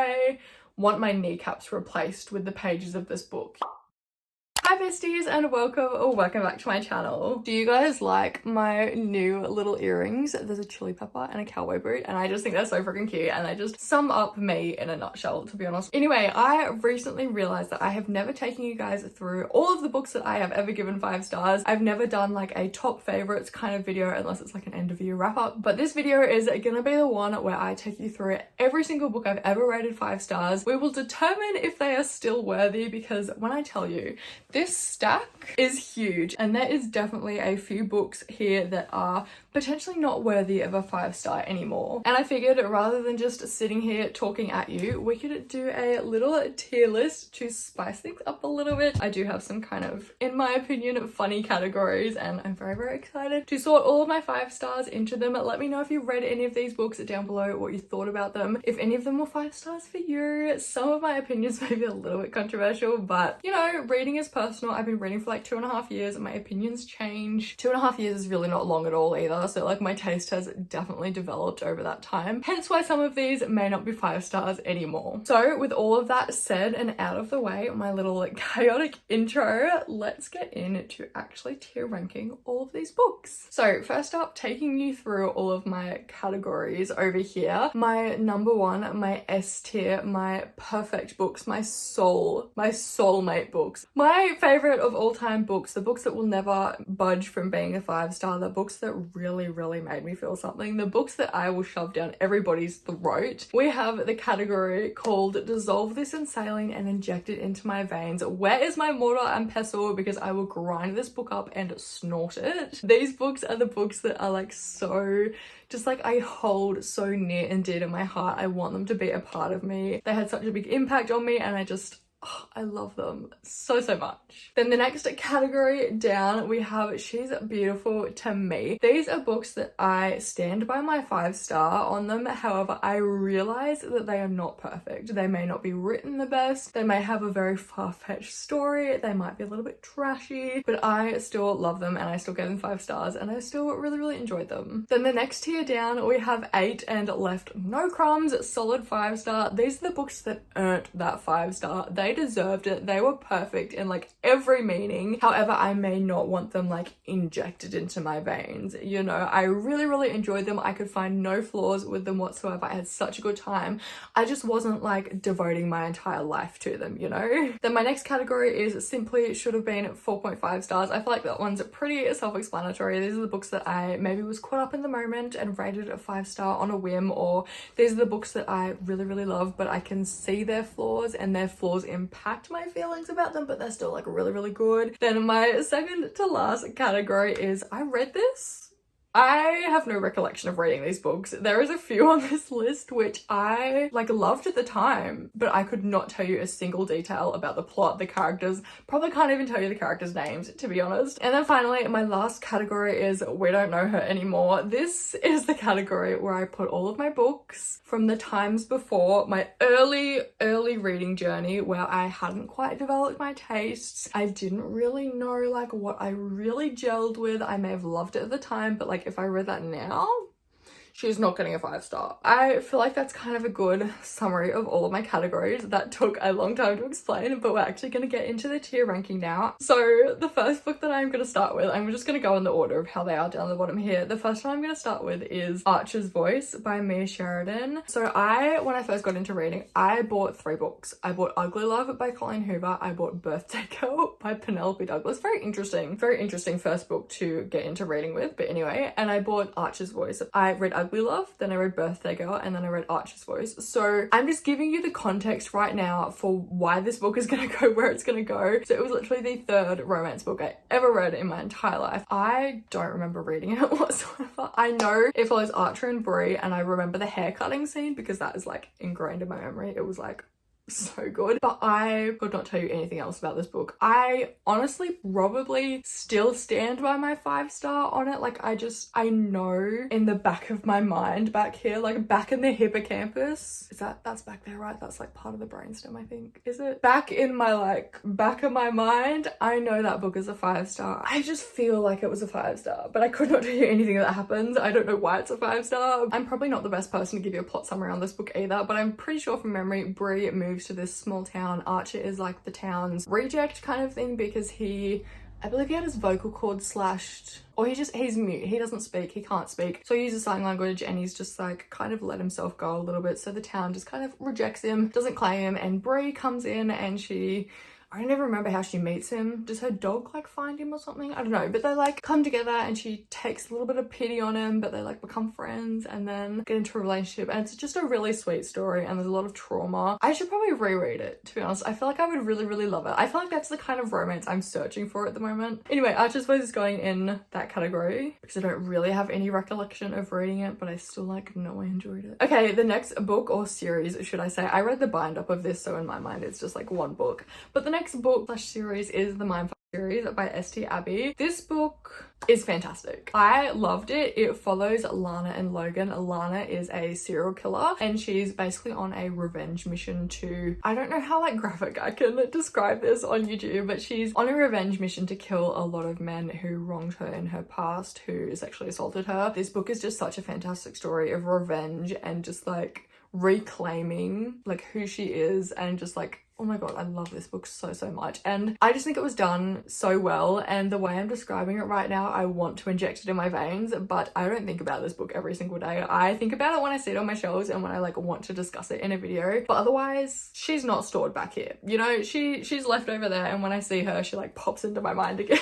I want my kneecaps replaced with the pages of this book. Hi besties and welcome back to my channel. Do you guys like my new little earrings? There's a chili pepper and a cowboy boot and I just think they're so freaking cute and they just sum up me in a nutshell, to be honest. Anyway, I recently realized that I have never taken you guys through all of the books that I have ever given 5 stars. I've never done like a top favorites kind of video unless it's like an end of year wrap up, but this video is gonna be the one where I take you through every single book I've ever rated 5 stars. We will determine if they are still worthy, because when I tell you, this stack is huge and there is definitely a few books here that are potentially not worthy of a 5-star anymore. And I figured rather than just sitting here talking at you, we could do a little tier list to spice things up a little bit. I do have some kind of, in my opinion, funny categories and I'm very excited to sort all of my 5 stars into them. Let me know if you read any of these books down below, what you thought about them, if any of them were 5 stars for you. Some of my opinions may be a little bit controversial, but you know, reading is personal. I've been reading for like 2.5 years and my opinions change. 2.5 years is really not long at all either, so like my taste has definitely developed over that time, hence why some of these may not be 5 stars anymore. So with all of that said and out of the way, my little chaotic intro, let's get into actually tier ranking all of these books. So first up, taking you through all of my categories over here. My number one, my S tier, my perfect books, my soulmate books, my favorite of all time books, the books that will never budge from being a 5-star, the books that really made me feel something, the books that I will shove down everybody's throat. We have the category called Dissolve This in Saline and Inject It Into My Veins. Where is my mortar and pestle? Because I will grind this book up and snort it. These books are the books that are like so, just like I hold so near and dear to my heart. I want them to be a part of me. They had such a big impact on me and I love them so much. Then the next category down, we have She's Beautiful to Me. These are books that I stand by my 5-star on them. However, I realize that they are not perfect. They may not be written the best. They may have a very far-fetched story. They might be a little bit trashy, but I still love them and I still gave them 5 stars and I still really enjoyed them. Then the next tier down, we have 8 and Left No Crumbs, solid 5-star. These are the books that earned that 5-star. They deserved it. They were perfect in like every meaning. However, I may not want them like injected into my veins. You know, I really enjoyed them. I could find no flaws with them whatsoever. I had such a good time. I just wasn't like devoting my entire life to them, you know? Then my next category is simply should have been 4.5 stars. I feel like that one's pretty self-explanatory. These are the books that I maybe was caught up in the moment and rated a 5-star on a whim, or these are the books that I really love, but I can see their flaws and their flaws impact my feelings about them, but they're still like really good. Then my second to last category is I read this. I have no recollection of reading these books. There is a few on this list which I like loved at the time, but I could not tell you a single detail about the plot, the characters. Probably can't even tell you the characters' names, to be honest. And then finally, my last category is We Don't Know Her Anymore. This is the category where I put all of my books from the times before my early reading journey, where I hadn't quite developed my tastes. I didn't really know like what I really gelled with. I may have loved it at the time, but like if I read that now, she's not getting a 5-star. I feel like that's kind of a good summary of all of my categories. That took a long time to explain, but we're actually going to get into the tier ranking now. So the first book that I'm going to start with, I'm just going to go in the order of how they are down the bottom here. The first one I'm going to start with is Archer's Voice by Mia Sheridan. So when I first got into reading, I bought 3 books. I bought Ugly Love by Colleen Hoover. I bought Birthday Girl by Penelope Douglas. Very interesting first book to get into reading with, but anyway. And I bought Archer's Voice. I read Ugly Love, then I read Birthday Girl, and then I read Archer's Voice. So I'm just giving you the context right now for why this book is going to go where it's going to go. So it was literally the 3rd romance book I ever read in my entire life. I don't remember reading it whatsoever. I know it follows Archer and Bree, and I remember the hair cutting scene because that is like ingrained in my memory. It was like so good. But I could not tell you anything else about this book. I honestly probably still stand by my 5-star on it. Like I know in the back of my mind back here, like back in the hippocampus, that's back there, right? That's like part of the brainstem, I think. Is it? Back in my like back of my mind, I know that book is a 5-star. I just feel like it was a 5-star, but I could not tell you anything that happens. I don't know why it's a 5-star. I'm probably not the best person to give you a plot summary on this book either, but I'm pretty sure from memory Bree moves to this small town. Archer is like the town's reject kind of thing because I believe he had his vocal cord slashed, or he's mute, he doesn't speak, he can't speak, so he uses sign language, and he's just like kind of let himself go a little bit, so the town just kind of rejects him, doesn't claim him, and Bree comes in and I never remember how she meets him. Does her dog like find him or something? I don't know, but they like come together and she takes a little bit of pity on him, but they like become friends and then get into a relationship, and it's just a really sweet story and there's a lot of trauma. I should probably reread it, to be honest. I feel like I would really love it. I feel like that's the kind of romance I'm searching for at the moment. Anyway, Archer's Voice is going in that category because I don't really have any recollection of reading it, but I still like know I enjoyed it. Okay, the next book or series, should I say, I read the bind up of this, so in my mind it's just like one book, but the next book / series is the mindf series by St. Abbey. This book is fantastic. I loved it. It follows Lana and Logan. Lana is a serial killer and she's basically on a revenge mission to, I don't know how like graphic I can describe this on YouTube, but she's on a revenge mission to kill a lot of men who wronged her in her past, who sexually assaulted her. This book is just such a fantastic story of revenge and just like reclaiming like who she is, and just like, oh my god, I love this book so much, and I just think it was done so well, and the way I'm describing it right now, I want to inject it in my veins, but I don't think about this book every single day. I think about it when I see it on my shelves and when I like want to discuss it in a video, but otherwise she's not stored back here, you know, she's left over there, and when I see her she like pops into my mind again.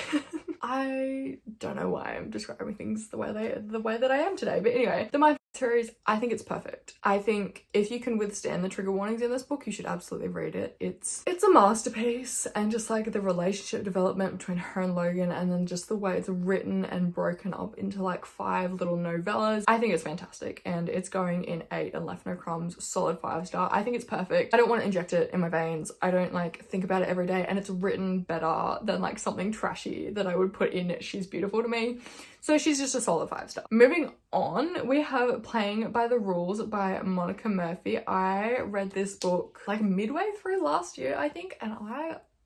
I don't know why I'm describing things the way that I am today, but anyway, the mindf series, I think it's perfect. I think if you can withstand the trigger warnings in this book, you should absolutely read it. It's a masterpiece, and just like the relationship development between her and Logan, and then just the way it's written and broken up into like 5 little novellas, I think it's fantastic, and it's going in 8 and left no crumbs, solid 5-star. I think it's perfect. I don't want to inject it in my veins. I don't like think about it every day, and it's written better than like something trashy that I would put in She's Beautiful to me. So she's just a solid 5-star. Moving on, we have Playing by the Rules by Monica Murphy. I read this book like midway through last year, I think, and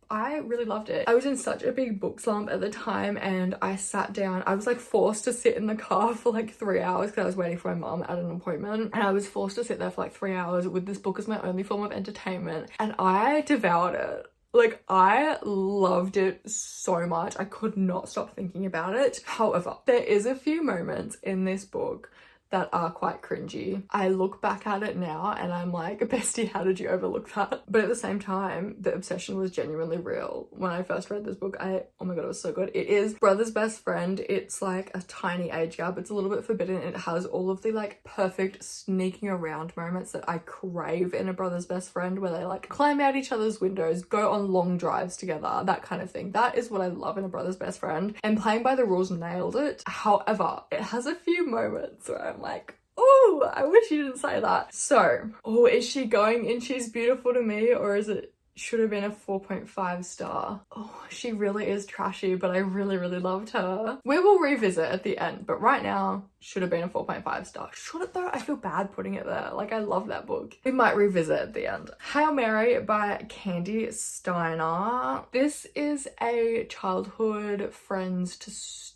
I really loved it. I was in such a big book slump at the time, and I sat down. I was like forced to sit in the car for like 3 hours because I was waiting for my mum at an appointment, and I was forced to sit there for like 3 hours with this book as my only form of entertainment, and I devoured it. Like, I loved it so much. I could not stop thinking about it. However, there is a few moments in this book that are quite cringy. I look back at it now and I'm like, bestie, how did you overlook that? But at the same time, the obsession was genuinely real. When I first read this book, oh my god, it was so good. It is Brother's Best Friend. It's like a tiny age gap. It's a little bit forbidden. It has all of the like perfect sneaking around moments that I crave in a brother's best friend, where they like climb out each other's windows, go on long drives together, that kind of thing. That is what I love in a brother's best friend, and Playing by the Rules nailed it. However, it has a few moments where I'm like, oh, I wish you didn't say that. So, oh, is she going in She's Beautiful to me, or is it should have been a 4.5 star? Oh, she really is trashy, but I really loved her. We will revisit at the end, but right now, should have been a 4.5 star. Should it though? I feel bad putting it there. Like, I love that book. We might revisit at the end. Hail Mary by Candy Steiner. This is a childhood friends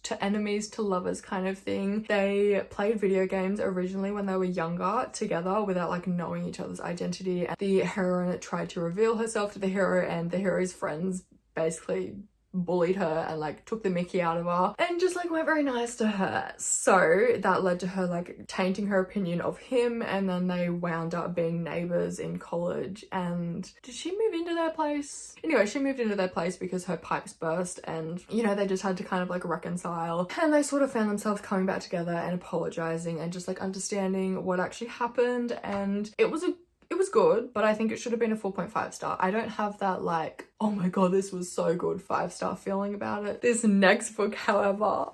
to enemies to lovers kind of thing. They played video games originally when they were younger together without like knowing each other's identity. And the heroine tried to reveal herself to the hero, and the hero's friends basically bullied her and like took the mickey out of her and just like weren't very nice to her. So that led to her like tainting her opinion of him, and then they wound up being neighbors in college. And did she move into their place? Anyway, she moved into their place because her pipes burst, and you know, they just had to kind of like reconcile, and they sort of found themselves coming back together and apologizing and just like understanding what actually happened. And it was good, but I think it should have been a 4.5 star. I don't have that like, oh my god, this was so good 5-star feeling about it. This next book, however,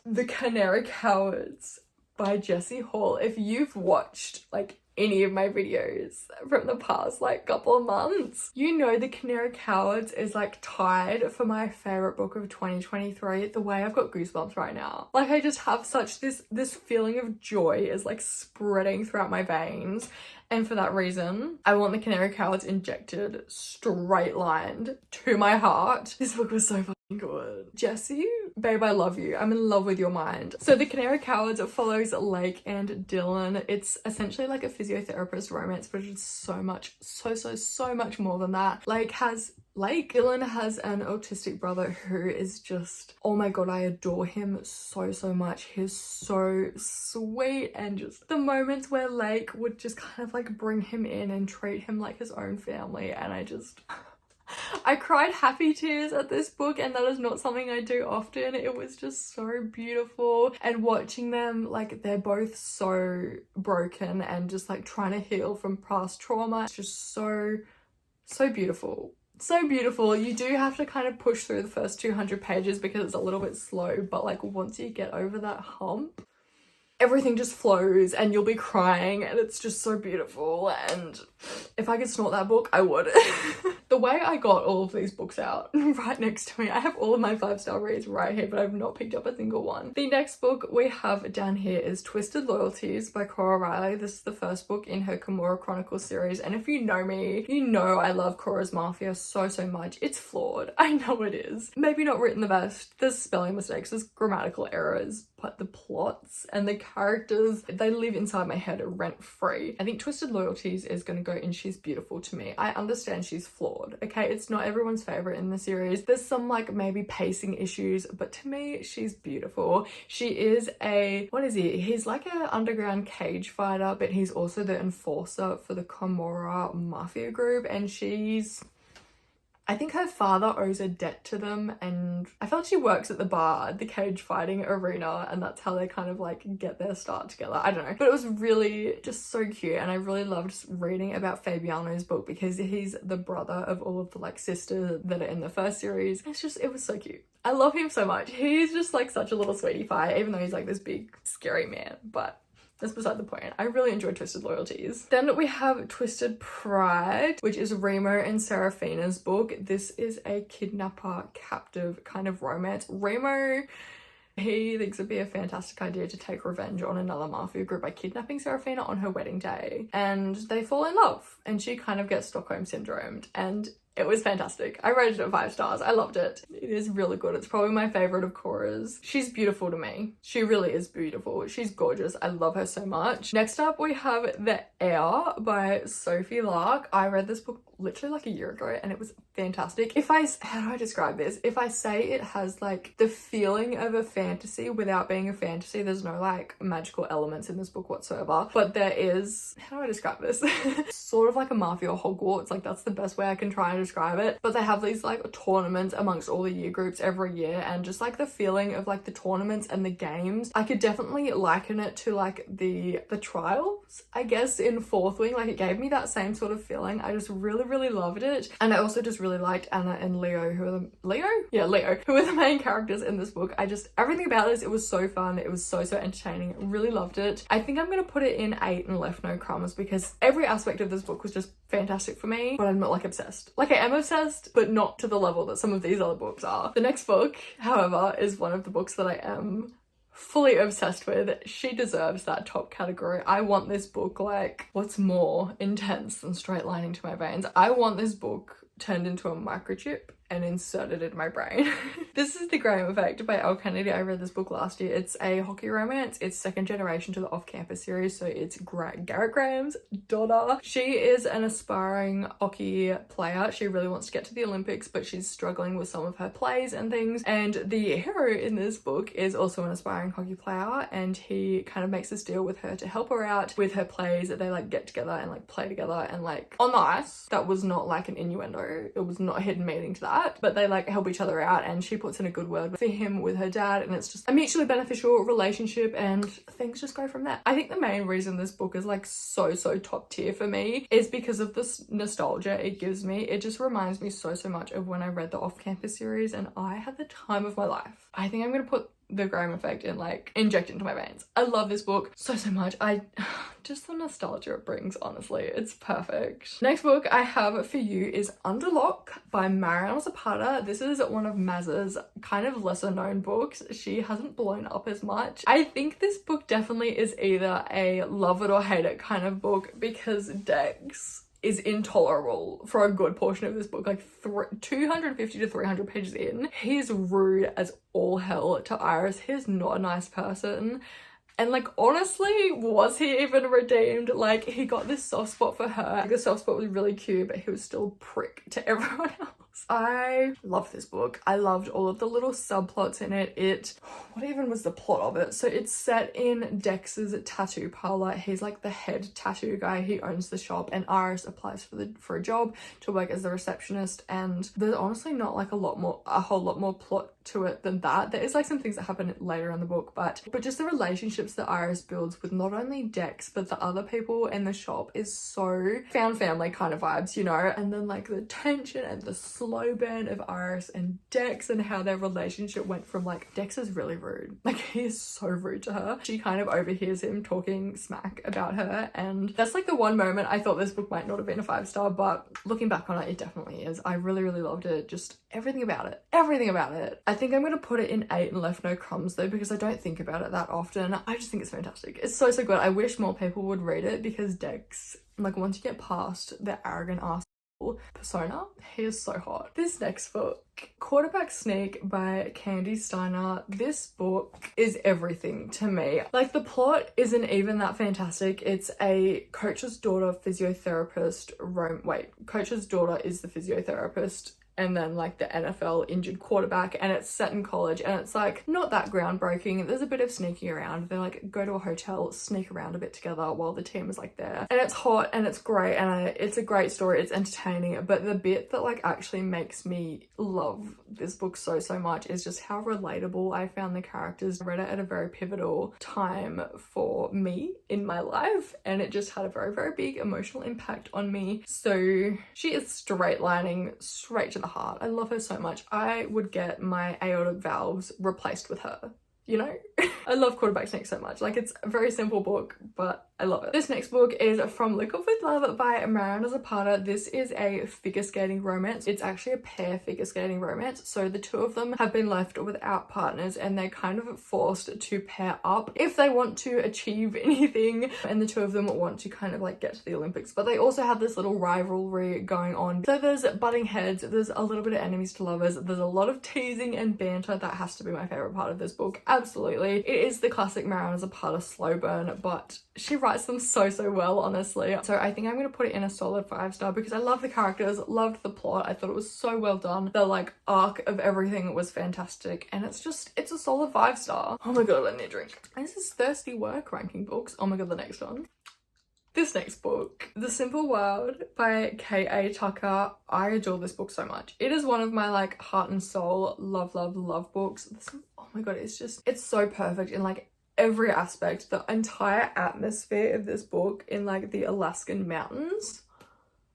The Canary Cowards by Jessie Hall. If you've watched like any of my videos from the past like couple of months, you know the Canary Cowards is like tied for my favorite book of 2023. The way I've got goosebumps right now. Like I just have such this feeling of joy is like spreading throughout my veins. And for that reason, I want the Canary Cowards injected, straight lined to my heart. This book was so fucking good. Jessie, babe, I love you. I'm in love with your mind. So the Canary Cowards follows Lake and Dylan. It's essentially like a physiotherapist romance, but it's so much, so much more than that. Dylan has an autistic brother who is just, oh my god, I adore him so much. He's so sweet, and just the moments where Lake would just kind of like bring him in and treat him like his own family, and I cried happy tears at this book, and that is not something I do often. It was just so beautiful, and watching them, like they're both so broken and just like trying to heal from past trauma. It's just so beautiful. So beautiful. You do have to kind of push through the first 200 pages because it's a little bit slow, but like once you get over that hump, everything just flows and you'll be crying, and it's just so beautiful. And if I could snort that book, I would. The way I got all of these books out right next to me, I have all of my 5-star reads right here, but I've not picked up a single one. The next book we have down here is Twisted Loyalties by Cora Riley. This is the first book in her Kimura Chronicles series, and if you know me, you know I love Cora's Mafia so much. It's flawed. I know it is. Maybe not written the best. There's spelling mistakes, there's grammatical errors, but the plots and the characters, they live inside my head rent-free. I think Twisted Loyalties is going to go in She's Beautiful to me. I understand she's flawed, okay? It's not everyone's favorite in the series. There's some like maybe pacing issues, but to me, she's beautiful. She is what is he? He's like an underground cage fighter, but he's also the enforcer for the Kimura Mafia group, and I think her father owes a debt to them, and I felt she works at the bar, the cage fighting arena, and that's how they kind of like get their start together. I don't know. But it was really just so cute, and I really loved reading about Fabiano's book because he's the brother of all of the like sisters that are in the first series. It was so cute. I love him so much. He's just like such a little sweetie pie, even though he's like this big scary man, but that's beside the point. I really enjoyed Twisted Loyalties. Then we have Twisted Pride, which is Remo and Serafina's book. This is a kidnapper captive kind of romance. Remo, he thinks it'd be a fantastic idea to take revenge on another mafia group by kidnapping Serafina on her wedding day. And they fall in love, and she kind of gets Stockholm syndromed, and it was fantastic. I rated it 5 stars. I loved it. It is really good. It's probably my favorite of Cora's. She's beautiful to me. She really is beautiful. She's gorgeous. I love her so much. Next up, we have The Heir by Sophie Lark. I read this book literally like a year ago, and it was fantastic. How do I describe this? If I say it has like the feeling of a fantasy without being a fantasy, there's no like magical elements in this book whatsoever, but there is, how do I describe this? Sort of like a Mafia Hogwarts, like that's the best way I can try and describe it. But they have these like tournaments amongst all the year groups every year, and just like the feeling of like the tournaments and the games, I could definitely liken it to like the trials, I guess, in Fourth Wing. Like it gave me that same sort of feeling. I just really loved it. And I also just really liked Anna and Leo, who are the main characters in this book. Everything about this, it was so fun. It was so entertaining. Really loved it. I think I'm gonna put it in 8 and left no crumbs because every aspect of this book was just fantastic for me, but I'm not like obsessed. Like I am obsessed, but not to the level that some of these other books are. The next book, however, is one of the books that I am fully obsessed with. She deserves that top category. I want this book, like, what's more intense than straight lining to my veins? I want this book turned into a microchip and inserted in my brain. This is The Graham Effect by Elle Kennedy. I read this book last year. It's a hockey romance. It's second generation to the Off-Campus series, so it's Garrett Graham's daughter. She is an aspiring hockey player. She really wants to get to the Olympics, but she's struggling with some of her plays and things. And the hero in this book is also an aspiring hockey player, and he kind of makes this deal with her to help her out with her plays. They like get together and like play together and like on the ice. That was not like an innuendo. It was not a hidden meaning to that. But they like help each other out, and she puts in a good word for him with her dad, and it's just a mutually beneficial relationship, and things just go from there. I think the main reason this book is like so top tier for me is because of this nostalgia it gives me. It just reminds me so much of when I read the Off-Campus series, and I had the time of my life. I think I'm gonna put the Graham effect and like inject into my veins. I love this book so much. Just the nostalgia it brings, honestly, it's perfect. Next book I have for you is Under Lock by Mariana Zapata. This is one of Maz's kind of lesser known books. She hasn't blown up as much. I think this book definitely is either a love it or hate it kind of book because Dex is intolerable for a good portion of this book. Like 250 to 300 pages in, he's rude as all hell to Iris. He's not a nice person. And like, honestly, was he even redeemed? Like, he got this soft spot for her. Like, the soft spot was really cute, but he was still a prick to everyone else. I love this book. I loved all of the little subplots in it. What even was the plot of it? So it's set in Dex's tattoo parlor. He's like the head tattoo guy. He owns the shop, and Iris applies for a job to work as the receptionist. And there's honestly not like a whole lot more plot to it than that. There is like some things that happen later in the book, but just the relationships that Iris builds with not only Dex but the other people in the shop is so found family kind of vibes, you know. And then like the tension and the slow burn of Iris and Dex and how their relationship went from like, Dex is really rude, like he is so rude to her. She kind of overhears him talking smack about her, and that's like the one moment I thought this book might not have been a 5-star, but looking back on it, it definitely is. I really loved it. Just everything about it. I think I'm gonna put it in 8 and left no crumbs though, because I don't think about it that often. I just think it's fantastic. It's so good. I wish more people would read it because Dex, like, once you get past the arrogant ass persona, he is so hot. This next book, Quarterback Sneak by Candy Steiner. This book is everything to me. Like, the plot isn't even that fantastic. It's a coach's daughter physiotherapist coach's daughter is the physiotherapist and then like the NFL injured quarterback, and it's set in college, and it's like not that groundbreaking. There's a bit of sneaking around. They like go to a hotel, sneak around a bit together while the team is like there, and it's hot and it's great, and it's a great story. It's entertaining, but the bit that like actually makes me love this book so much is just how relatable I found the characters. I read it at a very pivotal time for me in my life, and it just had a very big emotional impact on me. So she is straight lining straight to the heart. I love her so much. I would get my aortic valves replaced with her, you know? I love Quarterback Sneak so much. Like, it's a very simple book, but I love it. This next book is From Lukov with Love by Mariana Zapata. This is a figure skating romance. It's actually a pair figure skating romance. So the two of them have been left without partners, and they're kind of forced to pair up if they want to achieve anything. And the two of them want to kind of like get to the Olympics, but they also have this little rivalry going on. So there's butting heads, there's a little bit of enemies to lovers, there's a lot of teasing and banter. That has to be my favorite part of this book. Absolutely. It is the classic Mariana Zapata slow burn, but she writes them so well, honestly. So I think I'm gonna put it in a solid 5-star because I love the characters, loved the plot. I thought it was so well done. The like arc of everything was fantastic, and it's a solid 5-star. Oh my god, I need a drink. This is Thirsty Work ranking books. Oh my god, the next one. This next book, The Simple World by K.A. Tucker. I adore this book so much. It is one of my like heart and soul love books. Oh my god, it's so perfect in like every aspect. The entire atmosphere of this book in like the Alaskan mountains,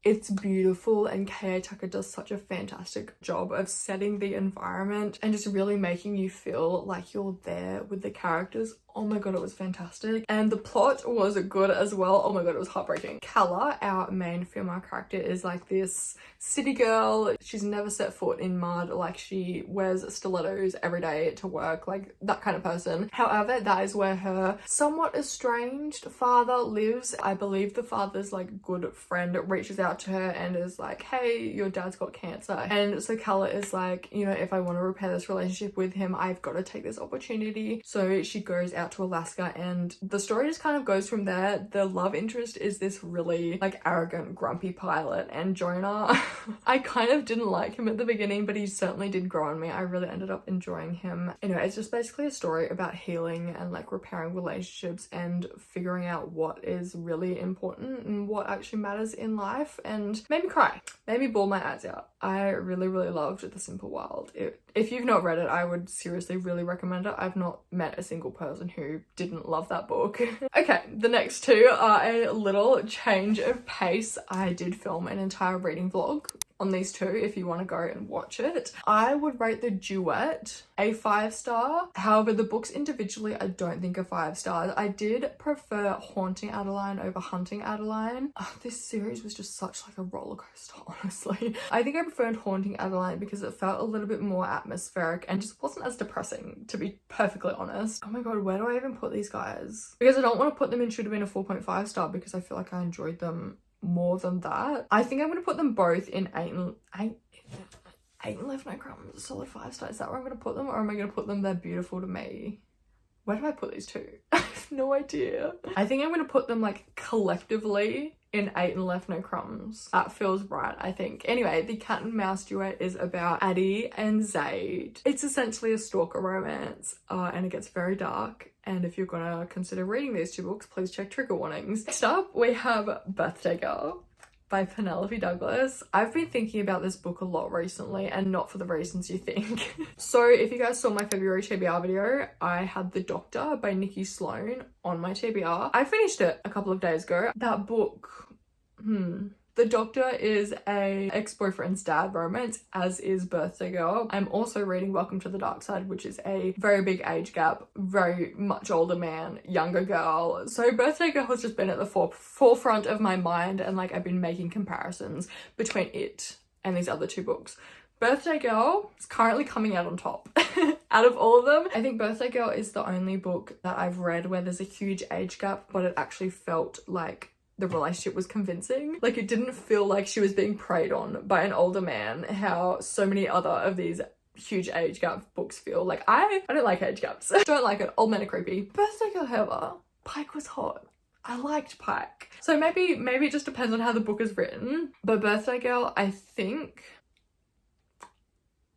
it's beautiful, and K.A. Tucker does such a fantastic job of setting the environment and just really making you feel like you're there with the characters. Oh my god, it was fantastic. And the plot was good as well. Oh my god, it was heartbreaking. Kala, our main female character, is like this city girl. She's never set foot in mud. Like, she wears stilettos every day to work, like that kind of person. However, that is where her somewhat estranged father lives. I believe the father's like good friend reaches out to her and is like, hey, your dad's got cancer. And so Kala is like, you know, if I want to repair this relationship with him, I've got to take this opportunity. So she goes out to Alaska, and the story just kind of goes from there. The love interest is this really like arrogant, grumpy pilot, and Jonah, I kind of didn't like him at the beginning, but he certainly did grow on me. I really ended up enjoying him. Anyway, it's just basically a story about healing and like repairing relationships and figuring out what is really important and what actually matters in life, and made me cry, made me bawl my eyes out. I really loved The Simple World. If you've not read it, I would seriously really recommend it. I've not met a single person who didn't love that book. Okay, the next two are a little change of pace. I did film an entire reading vlog on these two if you want to go and watch it. I would rate the Duet a 5-star. However, the books individually I don't think are 5 stars. I did prefer Haunting Adeline over Hunting Adeline. This series was just such like a roller coaster, honestly. I think I preferred Haunting Adeline because it felt a little bit more atmospheric and just wasn't as depressing, to be perfectly honest. Oh my god, where do I even put these guys? Because I don't want to put them in should have been a 4.5 star because I feel like I enjoyed them more than that. I think I'm going to put them both in 8 and left no crumbs, solid 5 stars. Is that where I'm going to put them, or am I going to put them They're Beautiful to Me? Where do I put these two? I have no idea. I think I'm going to put them like collectively in 8 and left no crumbs. That feels right, I think. Anyway, the Cat and Mouse Duet is about Addie and Zaid. It's essentially a stalker romance, and it gets very dark. And if you're gonna consider reading these two books, please check trigger warnings. Next up, we have Birthday Girl by Penelope Douglas. I've been thinking about this book a lot recently, and not for the reasons you think. So if you guys saw my February TBR video, I had The Doctor by Nikki Sloan on my TBR. I finished it a couple of days ago. That book, The Doctor is a ex-boyfriend's dad romance, as is Birthday Girl. I'm also reading Welcome to the Dark Side, which is a very big age gap, very much older man, younger girl. So Birthday Girl has just been at the forefront of my mind, and like I've been making comparisons between it and these other two books. Birthday Girl is currently coming out on top. Out of all of them, I think Birthday Girl is the only book that I've read where there's a huge age gap, but it actually felt like the relationship was convincing. Like, it didn't feel like she was being preyed on by an older man, how so many other of these huge age gap books feel. Like, I don't like age gaps. Don't like it. Old men are creepy. Birthday Girl, however, Pike was hot. I liked Pike. So maybe it just depends on how the book is written. But Birthday Girl, I think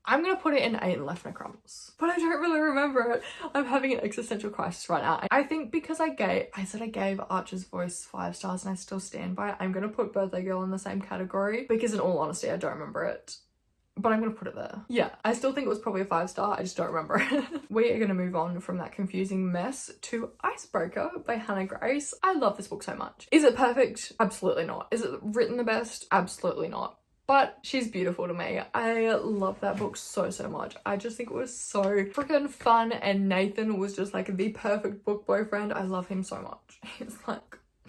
I'm gonna put it in 8 and left no crumbs. But I don't really remember it. I'm having an existential crisis right now. I think because I said I gave Archer's Voice 5 stars and I still stand by it, I'm gonna put Birthday Girl in the same category because in all honesty, I don't remember it. But I'm gonna put it there. Yeah, I still think it was probably a 5 star, I just don't remember it. We are gonna move on from that confusing mess to Icebreaker by Hannah Grace. I love this book so much. Is it perfect? Absolutely not. Is it written the best? Absolutely not. But she's beautiful to me. I love that book so much. I just think it was so freaking fun, and Nathan was just like the perfect book boyfriend. I love him so much.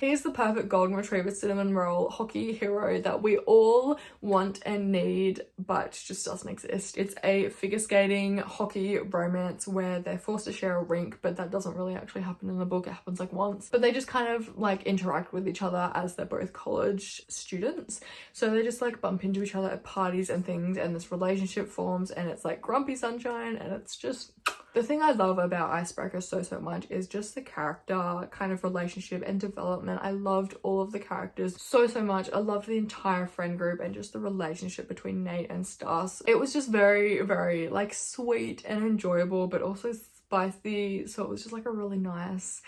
He's the perfect golden retriever cinnamon roll hockey hero that we all want and need, but just doesn't exist. It's a figure skating hockey romance where they're forced to share a rink, but that doesn't really actually happen in the book. It happens like once. But they just kind of like interact with each other as they're both college students. So they just like bump into each other at parties and things, and this relationship forms, and it's like grumpy sunshine, and it's just... The thing I love about Icebreaker so much is just the character kind of relationship and development. I loved all of the characters so much. I loved the entire friend group and just the relationship between Nate and Stas. It was just very like sweet and enjoyable, but also spicy. So it was just like a really nice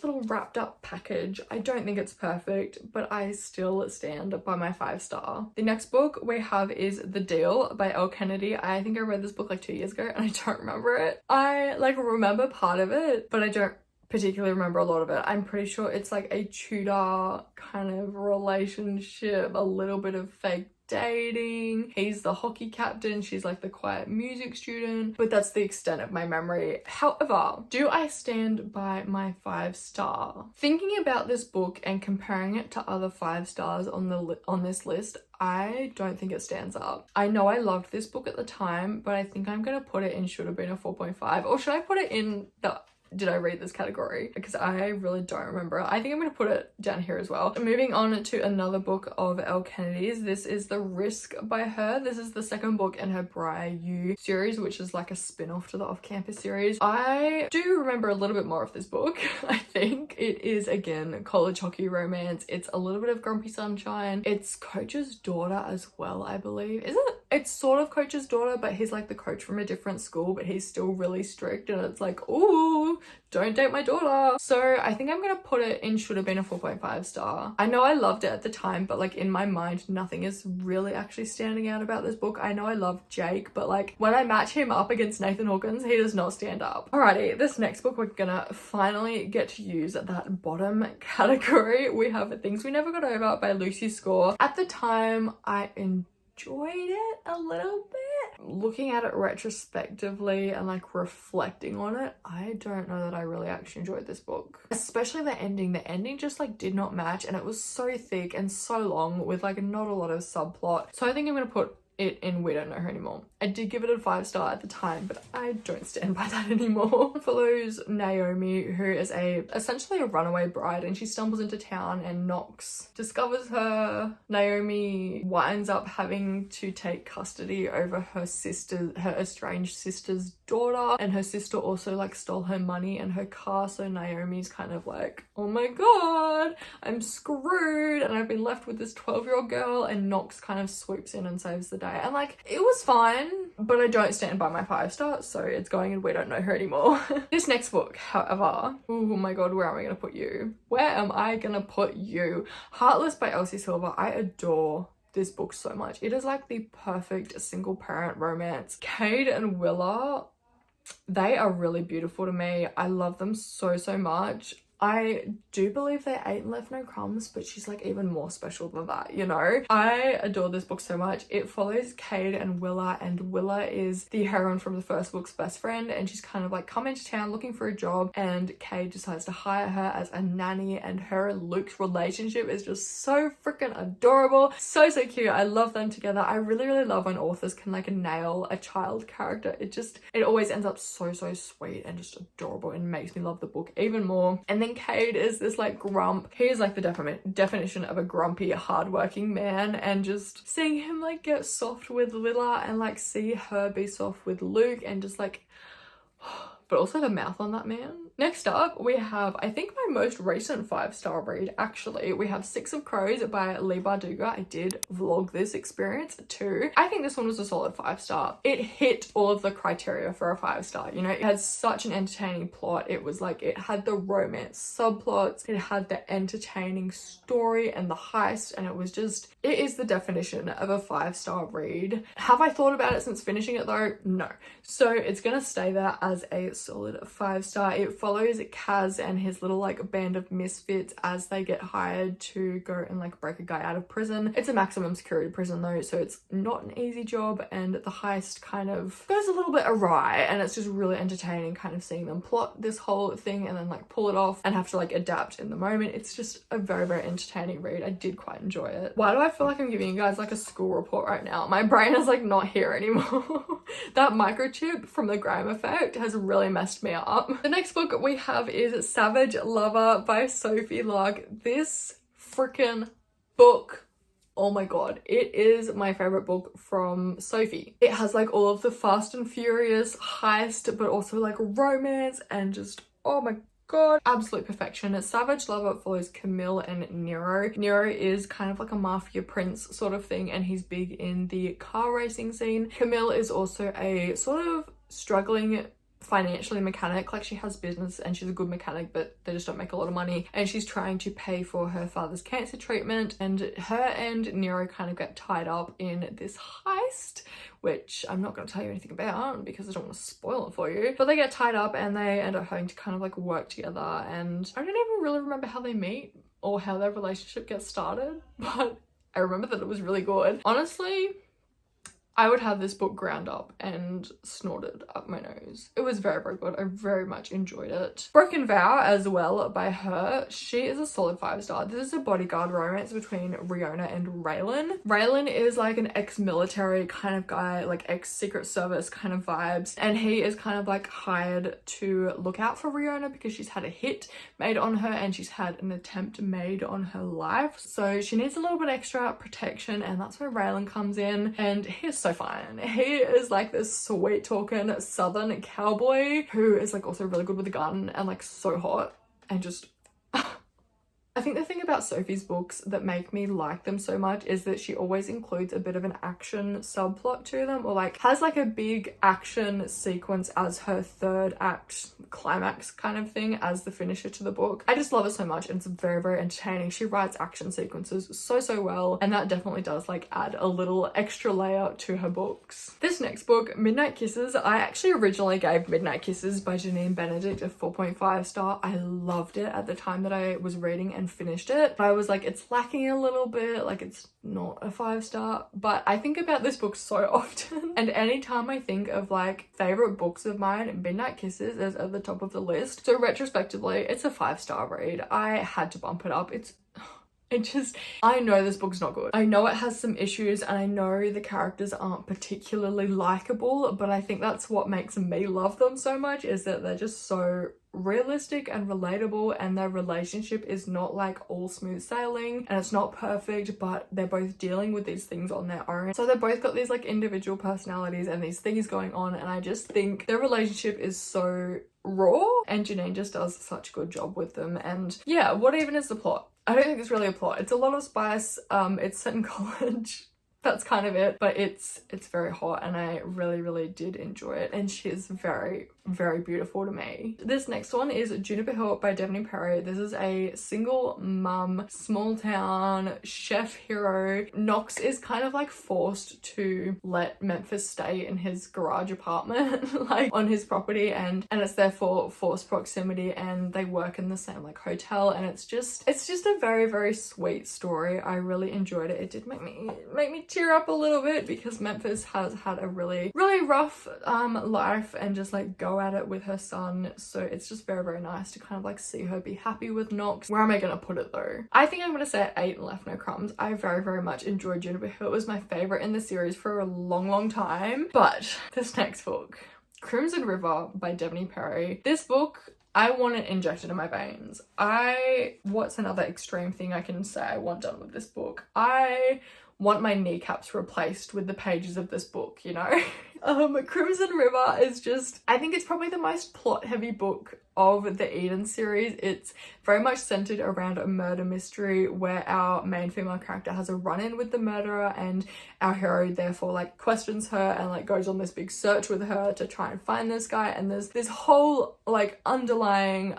little wrapped up package. I don't think it's perfect, but I still stand by my 5 star. The next book we have is The Deal by Elle Kennedy. I think I read this book like 2 years ago and I don't remember it. I like remember part of it, but I don't particularly remember a lot of it. I'm pretty sure it's like a tutor kind of relationship, a little bit of fake dating. He's the hockey captain, she's like the quiet music student, but that's the extent of my memory. However, do I stand by my 5 star? Thinking about this book and comparing it to other 5 stars on this list, I don't think it stands up. I know I loved this book at the time, but I think I'm gonna put it in should have been a 4.5, or should I put it in the did I read this category? Because I really don't remember. I think I'm going to put it down here as well. Moving on to another book of Elle Kennedy's. This is The Risk by her. This is the second book in her Briar U series, which is like a spin-off to the Off-Campus series. I do remember a little bit more of this book. I think it is, again, college hockey romance. It's a little bit of grumpy sunshine. It's Coach's daughter as well, I believe. Is it? It's sort of Coach's daughter, but he's like the coach from a different school, but he's still really strict, and it's like, ooh, don't date my daughter. So I think I'm gonna put it in should have been a 4.5 star. I know I loved it at the time, but like in my mind, nothing is really actually standing out about this book. I know I love Jake, but like when I match him up against Nathan Hawkins, he does not stand up. Alrighty, this next book we're gonna finally get to use that bottom category. We have Things We Never Got Over by Lucy Score. At the time, I enjoyed it a little bit. Looking at it retrospectively and like reflecting on it, I don't know that I really actually enjoyed this book. Especially the ending. The ending just like did not match, and it was so thick and so long with like not a lot of subplot. So I think I'm gonna put it in We Don't Know Her Anymore. I did give it a 5-star at the time, but I don't stand by that anymore. It follows Naomi, who is essentially a runaway bride, and she stumbles into town and Knox discovers her. Naomi winds up having to take custody over her estranged sister's daughter, and her sister also like stole her money and her car, so Naomi's kind of like, oh my god, I'm screwed and I've been left with this 12-year-old girl, and Knox kind of swoops in and saves the day. And like, it was fine, but I don't stand by my 5-star, so it's going in We Don't Know Her Anymore. This next book, however, oh my god, where am I gonna put you? Where am I gonna put you? Heartless by Elsie Silver. I adore this book so much. It is like the perfect single parent romance. Cade and Willa, they are really beautiful to me. I love them so much. I do believe they ate and left no crumbs, but she's like even more special than that, you know? I adore this book so much. It follows Cade and Willa is the heroine from the first book's best friend, and she's kind of like come into town looking for a job, and Cade decides to hire her as a nanny, and her and Luke's relationship is just so freaking adorable. So cute. I love them together. I really love when authors can like nail a child character. It always ends up so sweet and just adorable, and makes me love the book even more. And then Cade is this like grump. He is like the definition of a grumpy, hardworking man, and just seeing him like get soft with Lilla and like see her be soft with Luke, and just like but also the mouth on that man. Next up, we have, I think, my most recent 5-star read, actually. We have Six of Crows by Leigh Bardugo. I did vlog this experience too. I think this one was a solid 5-star. It hit all of the criteria for a 5-star. You know, it had such an entertaining plot. It was like, it had the romance subplots, it had the entertaining story and the heist, and it was just, it is the definition of a 5-star read. Have I thought about it since finishing it though? No. So it's gonna stay there as a solid 5-star. It follows Kaz and his little like band of misfits as they get hired to go and like break a guy out of prison. It's a maximum security prison though, so it's not an easy job, and the heist kind of goes a little bit awry, and it's just really entertaining kind of seeing them plot this whole thing and then like pull it off and have to like adapt in the moment. It's just a very entertaining read. I did quite enjoy it. Why do I feel like I'm giving you guys like a school report right now? My brain is like not here anymore. That microchip from the Graham Effect has really messed me up. The next book we have is Savage Lover by Sophie Locke. This freaking book, oh my god, it is my favorite book from Sophie. It has like all of the Fast and Furious heist, but also like romance and just, oh my god, absolute perfection. It's Savage Lover. It follows Camille and Nero. Nero is kind of like a mafia prince sort of thing, and he's big in the car racing scene. Camille is also a sort of struggling financially mechanic. Like, she has business and she's a good mechanic, but they just don't make a lot of money, and she's trying to pay for her father's cancer treatment, and her and Nero kind of get tied up in this heist, which I'm not going to tell you anything about because I don't want to spoil it for you, but they get tied up and they end up having to kind of like work together, and I don't even really remember how they meet or how their relationship gets started, but I remember that it was really good. Honestly, I would have this book ground up and snorted up my nose. It was very good. I very much enjoyed it. Broken Vow as well by her. She is a solid 5-star. This is a bodyguard romance between Riona and Raylan. Raylan is like an ex-military kind of guy, like ex-secret service kind of vibes, and he is kind of like hired to look out for Riona because she's had a hit made on her and she's had an attempt made on her life. So she needs a little bit extra protection, and that's where Raylan comes in, and he is so fun. He is like this sweet talking southern cowboy who is like also really good with a gun and like so hot, and just I think the thing about Sophie's books that make me like them so much is that she always includes a bit of an action subplot to them, or like has like a big action sequence as her third act climax kind of thing as the finisher to the book. I just love it so much, and it's very entertaining. She writes action sequences so well, and that definitely does like add a little extra layer to her books. This next book, Midnight Kisses, I actually originally gave Midnight Kisses by Janine Benedict a 4.5 star. I loved it at the time that I was reading and and finished it. But I was like, it's lacking a little bit, like it's not a 5-star. But I think about this book so often, and anytime I think of like favorite books of mine, Midnight Kisses is at the top of the list. So retrospectively, it's a 5-star read. I had to bump it up. I know this book's not good. I know it has some issues, and I know the characters aren't particularly likable, but I think that's what makes me love them so much, is that they're just so realistic and relatable, and their relationship is not like all smooth sailing and it's not perfect, but they're both dealing with these things on their own. So they've both got these like individual personalities and these things going on, and I just think their relationship is so raw, and Janine just does such a good job with them. And yeah, what even is the plot? I don't think it's really a plot. It's a lot of spice. It's set in college. That's kind of it, but it's very hot, and I really did enjoy it, and she is very beautiful to me. This next one is Juniper Hill by Devney Perry. This is a single mum, small town chef hero. Knox is kind of like forced to let Memphis stay in his garage apartment like on his property, and it's therefore forced proximity, and they work in the same like hotel, and it's just a very sweet story. I really enjoyed it. It did make me tear up a little bit, because Memphis has had a really rough life, and just like go at it with her son. So it's just very nice to kind of like see her be happy with Knox. Where am I gonna put it though? I think I'm gonna say at 8 and left no crumbs. I very much enjoyed Juniper Hill. It was my favorite in the series for a long time. But this next book, Crimson River by Devney Perry. This book, I want it injected in my veins. What's another extreme thing I can say I want done with this book? I want my kneecaps replaced with the pages of this book, you know? Crimson River is just, I think it's probably the most plot heavy book of the Eden series. It's very much centered around a murder mystery where our main female character has a run-in with the murderer, and our hero therefore like questions her and like goes on this big search with her to try and find this guy. And there's this whole like underlying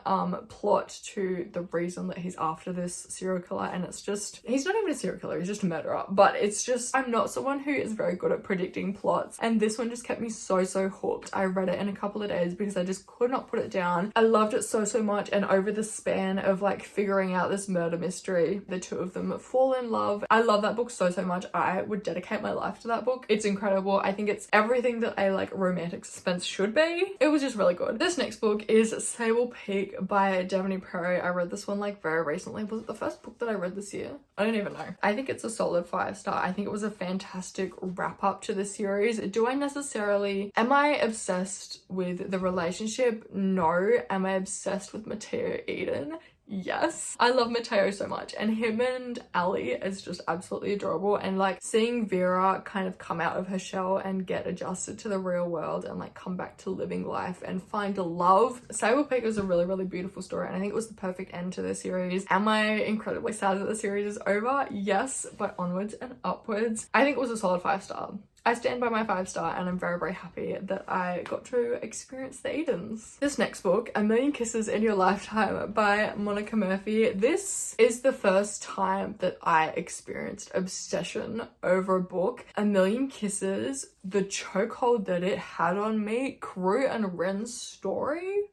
plot to the reason that he's after this serial killer, and it's just, he's not even a serial killer, he's just a murderer. But it's just, I'm not someone who is very good at predicting plots, and this one just kept me so hooked. I read it in a couple of days because I just could not put it down. I loved it so much, and over the span of like figuring out this murder mystery, the two of them fall in love. I love that book so much. I would dedicate my life to that book. It's incredible. I think it's everything that a like romantic suspense should be. It was just really good. This next book is Sable Peak by Devney Perry. I read this one like very recently. Was it the first book that I read this year? I don't even know. I think it's a solid 5-star. I think it was a fantastic wrap up to the series. Am I obsessed with the relationship? No. Am I obsessed with Mateo Eden? Yes. I love Mateo so much, and him and Ali is just absolutely adorable, and like seeing Vera kind of come out of her shell and get adjusted to the real world and like come back to living life and find a love. Sable Peak was a really beautiful story, and I think it was the perfect end to the series. Am I incredibly sad that the series is over? Yes, but onwards and upwards. I think it was a solid 5-star. I stand by my 5-star, and I'm very happy that I got to experience the Edens. This next book, A Million Kisses in Your Lifetime by Monica Murphy. This is the first time that I experienced obsession over a book. A Million Kisses, the chokehold that it had on me, Crew and Ren's story.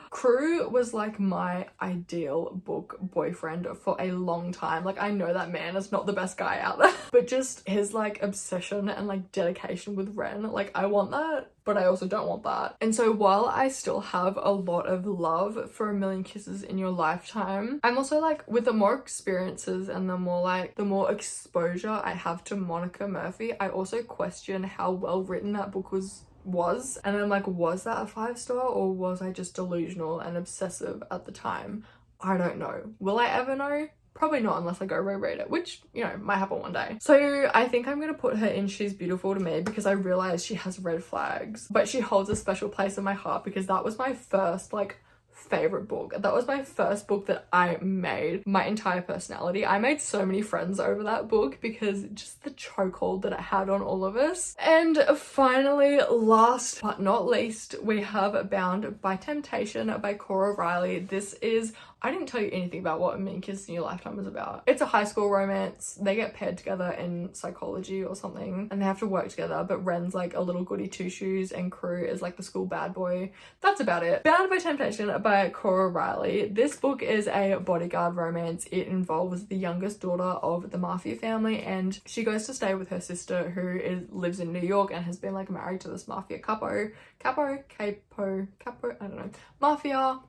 Crew was like my ideal book boyfriend for a long time. Like, I know that man is not the best guy out there, but just his like obsession and like dedication with Ren, like I want that, but I also don't want that. And so while I still have a lot of love for A Million Kisses in Your Lifetime, I'm also like, with the more experiences and the more exposure I have to Monica Murphy, I also question how well written that book was. And I'm like, was that a 5-star, or was I just delusional and obsessive at the time? I don't know. Will I ever know? Probably not, unless I go reread it, which, you know, might happen one day. So I think I'm gonna put her in She's Beautiful to me, because I realize she has red flags, but she holds a special place in my heart because that was my first like favorite book. That was my first book that I made my entire personality. I made so many friends over that book because just the chokehold that it had on all of us. And finally, last but not least, we have Bound by Temptation by Cora Riley. This is I didn't tell you anything about what Me and Kiss in Your Lifetime was about. It's a high school romance. They get paired together in psychology or something and they have to work together, but Ren's like a little goody two-shoes and Crew is like the school bad boy. That's about it. Bound by Temptation by Cora Riley. This book is a bodyguard romance. It involves the youngest daughter of the mafia family and she goes to stay with her sister who lives in New York and has been like married to this mafia mafia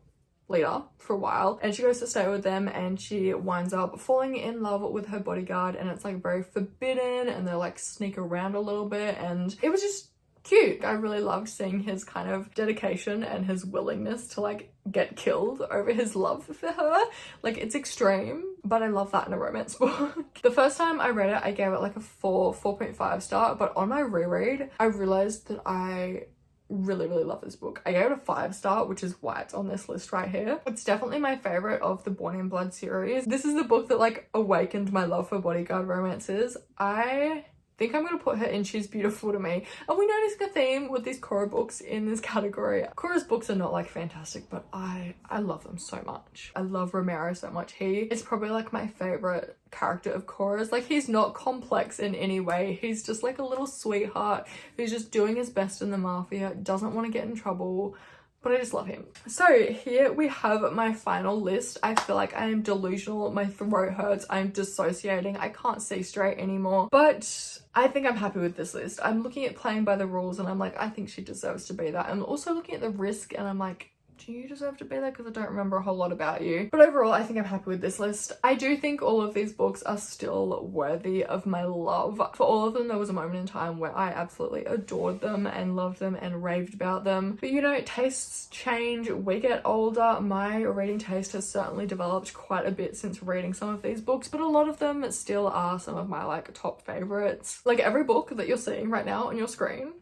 leader for a while, and she goes to stay with them and she winds up falling in love with her bodyguard, and it's like very forbidden and they like sneak around a little bit, and it was just cute. I really loved seeing his kind of dedication and his willingness to like get killed over his love for her. Like, it's extreme, but I love that in a romance book. The first time I read it, I gave it like a 4.5 star, but on my reread, I realized that I really love this book. I gave it a 5 star, which is why it's on this list right here. It's definitely my favorite of the Born in Blood series. This is the book that like awakened my love for bodyguard romances. I think I'm gonna put her in She's Beautiful to Me. And we noticed a theme with these Cora books in this category. Cora's books are not like fantastic, but I love them so much. I love Romero so much. He is probably like my favorite character of Cora's. Like, he's not complex in any way. He's just like a little sweetheart who's just doing his best in the mafia, doesn't want to get in trouble, but I just love him. So here we have my final list. I feel like I am delusional. My throat hurts. I'm dissociating. I can't see straight anymore. But I think I'm happy with this list. I'm looking at Playing by the Rules and I'm like, I think she deserves to be that. I'm also looking at The Risk and I'm like, do you deserve to be there? Because I don't remember a whole lot about you. But overall, I think I'm happy with this list. I do think all of these books are still worthy of my love. For all of them, there was a moment in time where I absolutely adored them and loved them and raved about them. But you know, tastes change, we get older. My reading taste has certainly developed quite a bit since reading some of these books, but a lot of them still are some of my like top favorites. Like every book that you're seeing right now on your screen,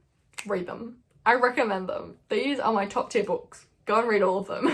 read them. I recommend them. These are my top tier books. Go and read all of them.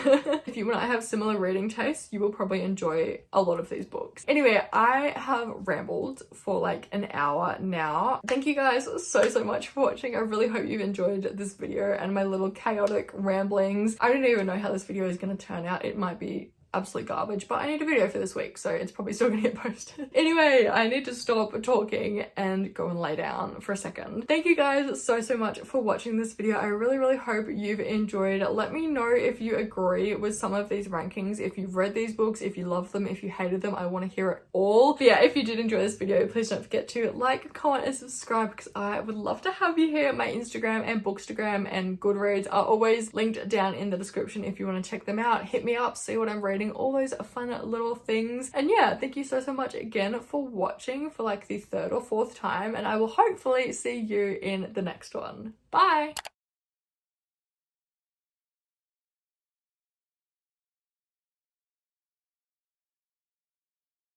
If you and I have similar reading tastes, you will probably enjoy a lot of these books. Anyway, I have rambled for like an hour now. Thank you guys so much for watching. I really hope you've enjoyed this video and my little chaotic ramblings. I don't even know how this video is going to turn out. It might be absolute garbage, but I need a video for this week, so it's probably still gonna get posted. Anyway, I need to stop talking and go and lay down for a second. Thank you guys so much for watching this video. I really hope you've enjoyed. Let me know if you agree with some of these rankings, if you've read these books, if you love them, if you hated them. I want to hear it all. But yeah, if you did enjoy this video, please don't forget to like, comment and subscribe because I would love to have you here. My Instagram and Bookstagram and Goodreads are always linked down in the description if you want to check them out. Hit me up, see what I'm reading, all those fun little things. And yeah, thank you so much again for watching for like the 3rd or 4th time, and I will hopefully see you in the next one. Bye!